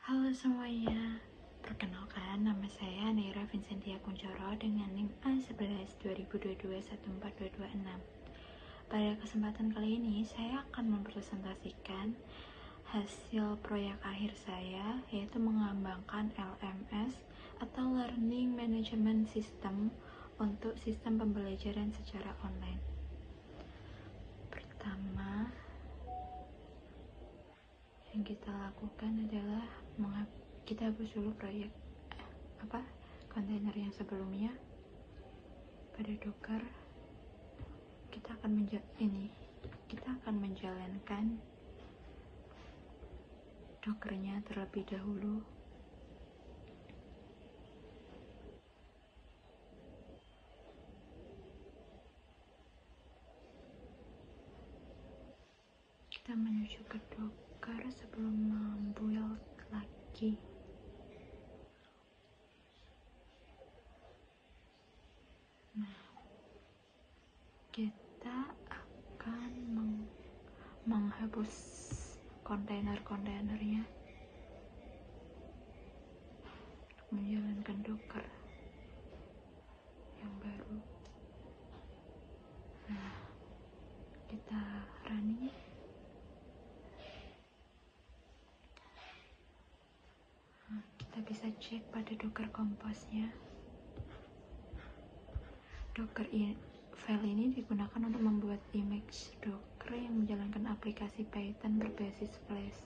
Halo semuanya, perkenalkan nama saya Naira Vincentia Kuncoro dengan NIM A11-2022-14226. Pada kesempatan kali ini, saya akan mempresentasikan hasil proyek akhir saya, yaitu mengembangkan LMS atau Learning Management System untuk sistem pembelajaran secara online. Pertama, yang kita lakukan adalah kita hapus dulu proyek kontainer yang sebelumnya. Pada Docker kita akan menjalankan Dockernya terlebih dahulu. Kita menuju ke Docker sebelum membuild lagi. Kita akan menghapus kontainer-kontainernya untuk menjalankan Docker yang baru. Kita running. Kita bisa cek pada Docker Compose-nya. Docker file ini digunakan untuk membuat image Docker yang menjalankan aplikasi Python berbasis Flash.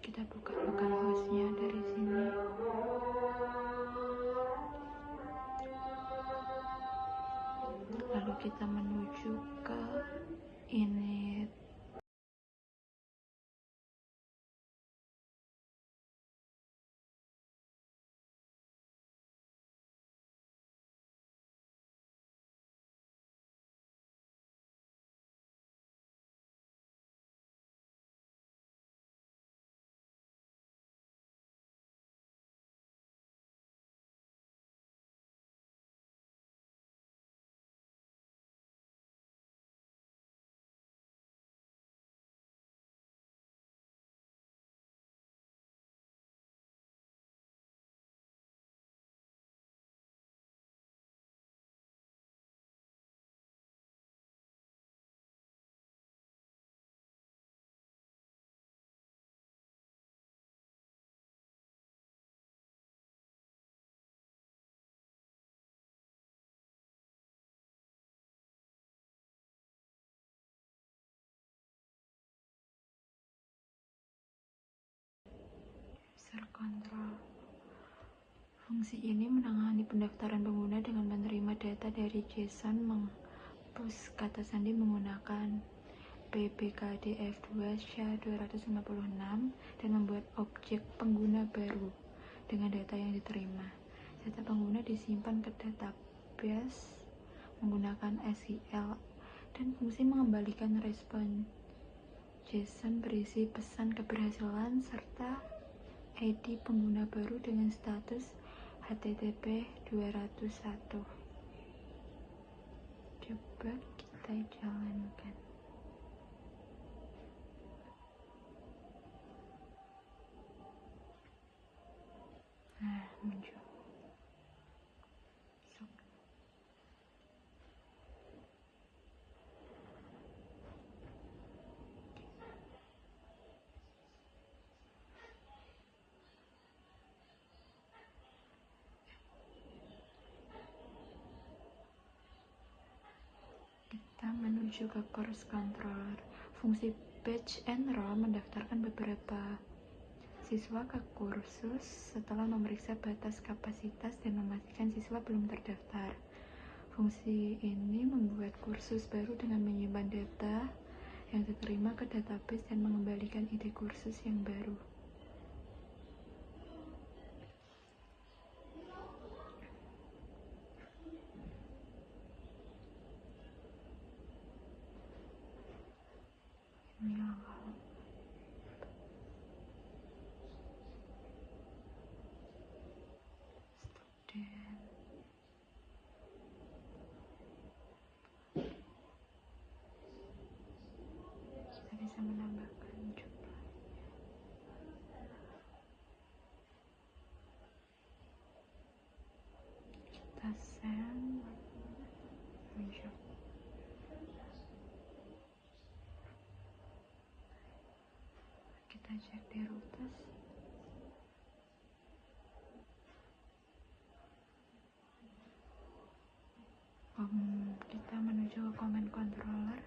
Kita buka localhost-nya dari sini. Lalu kita menuju ke init. User control. Fungsi ini menangani pendaftaran pengguna dengan menerima data dari JSON, push kata sandi menggunakan PBKD F2 SHA-256 dan membuat objek pengguna baru dengan data yang diterima. Data pengguna disimpan ke database menggunakan SQL dan fungsi mengembalikan respon JSON berisi pesan keberhasilan serta ID pengguna baru dengan status HTTP 201. Coba kita jalankan. Muncul. Kita menuju ke course controller. Fungsi batch and row mendaftarkan beberapa siswa ke kursus setelah memeriksa batas kapasitas dan memastikan siswa belum terdaftar. Fungsi ini membuat kursus baru dengan menyimpan data yang diterima ke database dan mengembalikan ide kursus yang baru. Kita cek di routes. Kita menuju ke comment controller.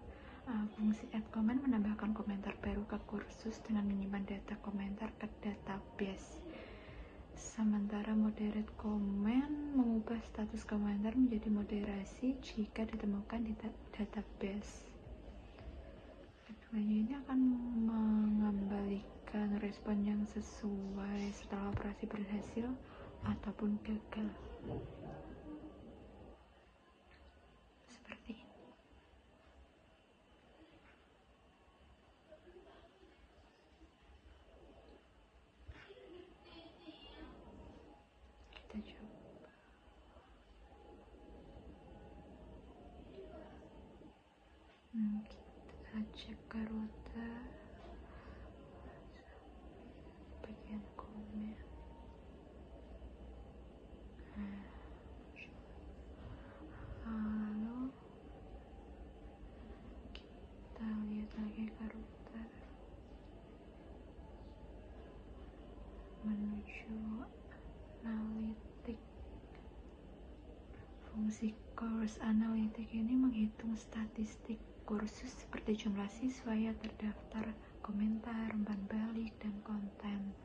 Fungsi add comment menambahkan komentar baru ke kursus dengan menyimpan data komentar ke database. Sementara moderate comment mengubah status komentar menjadi moderasi jika ditemukan di database. Keduanya ini akan mengembalikan respon yang sesuai setelah operasi berhasil ataupun gagal. Seperti ini. Kita coba. Kita cek ke rute bagian komen. Lalu kita lihat lagi ke rute menuju analitik. Fungsi course analitik ini menghitung statistik kursus seperti jumlah siswa yang terdaftar, komentar, umpan balik, dan konten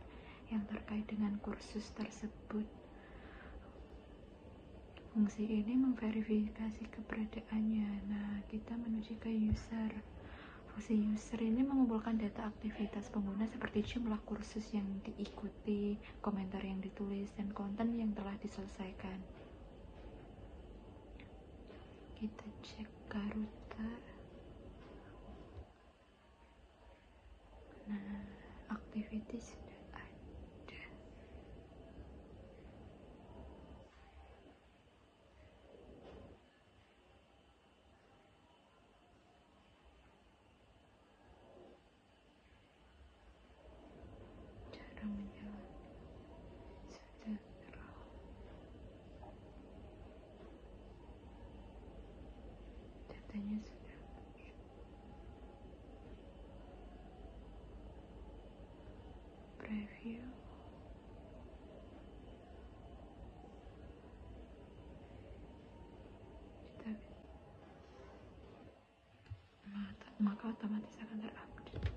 yang terkait dengan kursus tersebut. Fungsi ini memverifikasi keberadaannya. Nah, kita menuju ke user. Fungsi user ini mengumpulkan data aktivitas pengguna seperti jumlah kursus yang diikuti, komentar yang ditulis, dan konten yang telah diselesaikan. Kita cek ke router. Nah, activity sudah ada. Cara menjalankan sudah terang. Datanya sudah muncul. Preview. Maka otomatis akan terupdate.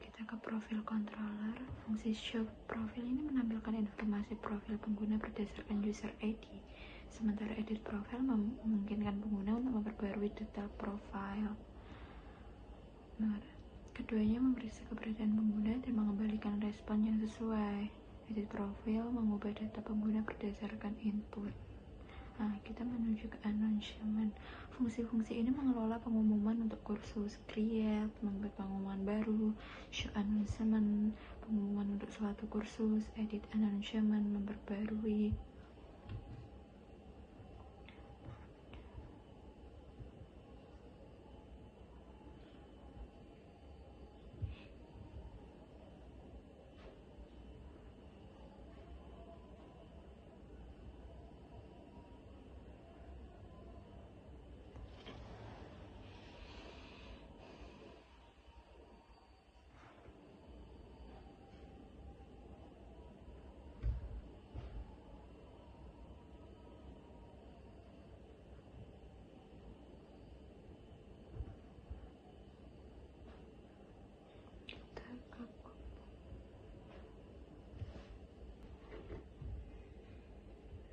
Kita ke profil controller. Fungsi show profil ini menampilkan informasi profil pengguna berdasarkan user ID. Sementara edit profile memungkinkan pengguna untuk memperbarui detail profile. Keduanya memeriksa keberadaan pengguna dan mengembalikan respon yang sesuai. Edit profil mengubah data pengguna berdasarkan input. Nah, kita menuju ke announcement. Fungsi-fungsi ini mengelola pengumuman untuk kursus, create, membuat pengumuman baru, show announcement, pengumuman untuk suatu kursus, edit announcement, memperbarui.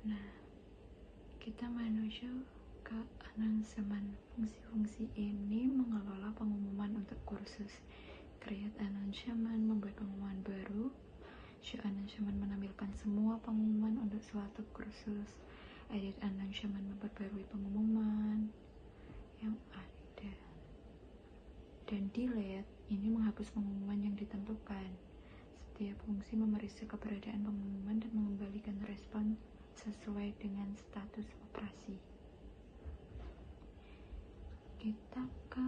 Nah, kita menuju ke announcement. Fungsi-fungsi ini mengelola pengumuman untuk kursus. Create announcement, membuat pengumuman baru. Show announcement, menampilkan semua pengumuman untuk suatu kursus. Edit announcement, memperbarui pengumuman yang ada. Dan delete, ini menghapus pengumuman yang ditentukan. Setiap fungsi memeriksa keberadaan pengumuman dan mengembalikan respon sesuai dengan status operasi. Kita ke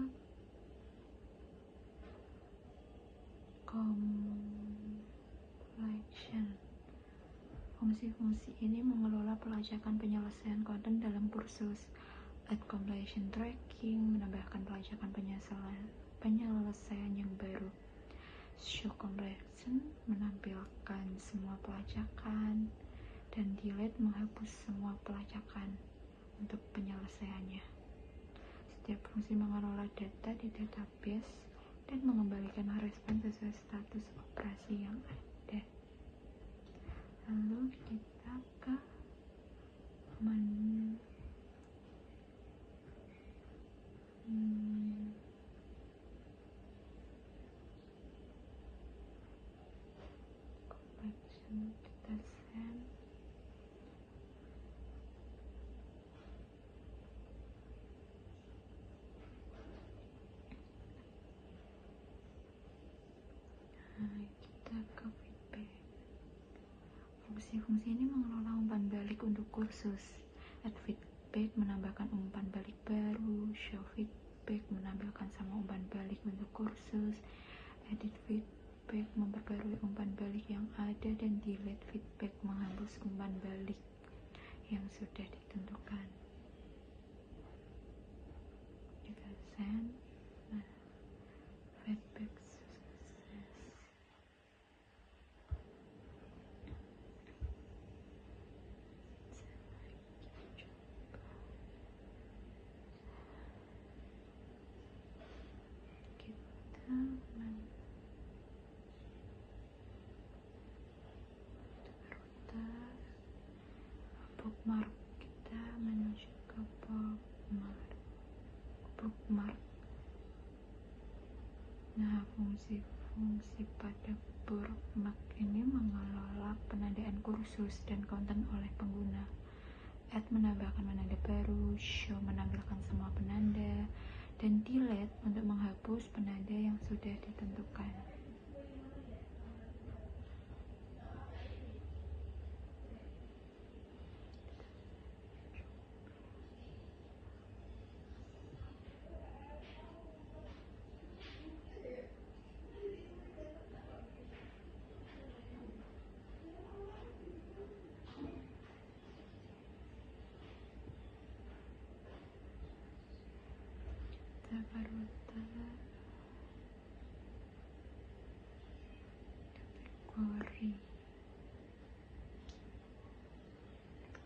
completion. Fungsi-fungsi ini mengelola pelacakan penyelesaian konten dalam kursus. Add completion tracking, menambahkan pelacakan penyelesaian yang baru. Show completion, menampilkan semua pelacakan. Dan delete, menghapus semua pelacakan untuk penyelesaiannya. Setiap fungsi mengelola data di database dan mengembalikan respon sesuai status operasi yang ada. Lalu kita ke menu collection, kita send. Kita ke feedback. Fungsi-fungsi ini mengelola umpan balik untuk kursus. Add feedback, menambahkan umpan balik baru. Show feedback, menampilkan sama umpan balik untuk kursus. Edit feedback, memperbarui umpan balik yang ada. Dan delete feedback, menghapus umpan balik yang sudah ditentukan. Kita send. Nah, feedback sukses. Bookmark, kita menuju ke bookmark. Nah, fungsi-fungsi pada bookmark ini mengelola penandaan kursus dan konten oleh pengguna. Add, menambahkan penanda baru. Show, menampilkan semua penanda. Dan delete, untuk menghapus penanda yang sudah ditentukan.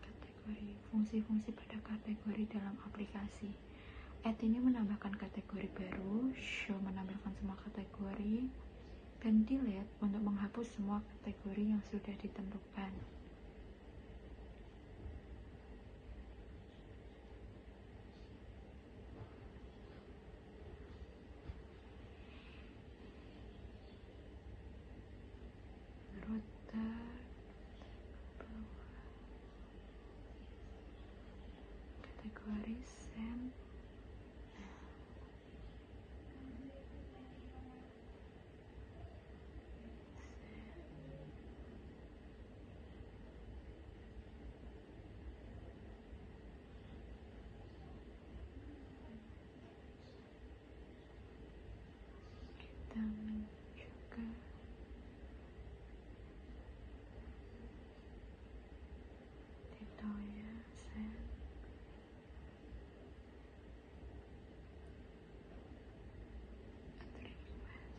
Kategori. Fungsi-fungsi pada kategori dalam aplikasi. Add ini menambahkan kategori baru. Show, menampilkan semua kategori. Dan delete, untuk menghapus semua kategori yang sudah ditentukan. Kategori send. Kita menuju ke tutorial send. Add request.